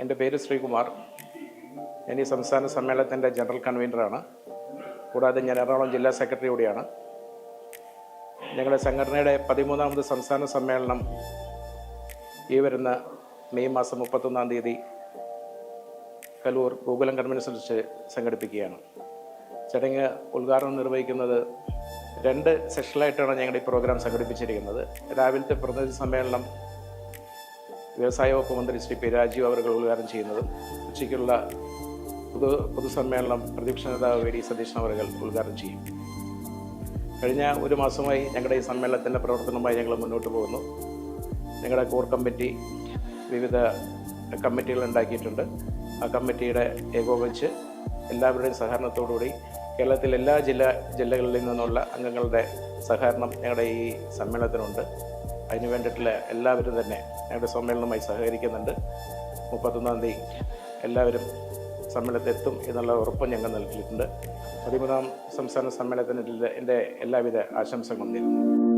എൻ്റെ പേര് ശ്രീകുമാർ. ഞാൻ ഈ സംസ്ഥാന സമ്മേളനത്തിൻ്റെ ജനറൽ കൺവീനറാണ്. കൂടാതെ ഞാൻ എറണാകുളം ജില്ലാ സെക്രട്ടറി കൂടിയാണ്. ഞങ്ങളുടെ സംഘടനയുടെ 13ാമത് സംസ്ഥാന സമ്മേളനം ഈ വരുന്ന മെയ് മാസം 31-ാം തീയതി കലൂർ ഗോകുലം കൺവെൻഷൻ വെച്ച് സംഘടിപ്പിക്കുകയാണ്. ചടങ്ങ് ഉദ്ഘാടനം നിർവഹിക്കുന്നത് 2 സെഷനിലായിട്ടാണ് ഞങ്ങളുടെ ഈ പ്രോഗ്രാം സംഘടിപ്പിച്ചിരിക്കുന്നത്. രാവിലത്തെ പ്രതിനിധി സമ്മേളനം വ്യവസായ വകുപ്പ് മന്ത്രി ശ്രീ പി രാജീവ് അവർ ഉദ്ഘാടനം ചെയ്യുന്നതും, ഉച്ചയ്ക്കുള്ള പൊതുസമ്മേളനം പ്രതിപക്ഷ നേതാവ് വി ഡി സതീശൻ അവർ ഉദ്ഘാടനം ചെയ്യും. കഴിഞ്ഞ ഒരു മാസമായി ഞങ്ങളുടെ ഈ സമ്മേളനത്തിൻ്റെ പ്രവർത്തനവുമായി ഞങ്ങൾ മുന്നോട്ട് പോകുന്നു. ഞങ്ങളുടെ കോർ കമ്മിറ്റി വിവിധ കമ്മിറ്റികൾ ഉണ്ടാക്കിയിട്ടുണ്ട്. ആ കമ്മിറ്റിയുടെ ഏകോപിച്ച് എല്ലാവരുടെയും സഹകരണത്തോടുകൂടി കേരളത്തിലെ എല്ലാ ജില്ലകളിൽ നിന്നുള്ള അംഗങ്ങളുടെ സഹകരണം ഞങ്ങളുടെ ഈ സമ്മേളനത്തിനുണ്ട്. അതിന് വേണ്ടിയിട്ടുള്ള എല്ലാവരും തന്നെ ഞങ്ങളുടെ സമ്മേളനവുമായി സഹകരിക്കുന്നുണ്ട്. 31-ാം തീയതി എല്ലാവരും സമ്മേളനത്തിൽ എത്തും എന്നുള്ള ഉറപ്പും ഞങ്ങൾ നൽകിയിട്ടുണ്ട്. 13ാം സംസ്ഥാന സമ്മേളനത്തിന് എൻ്റെ എല്ലാവിധ ആശംസകളും നേരുന്നു.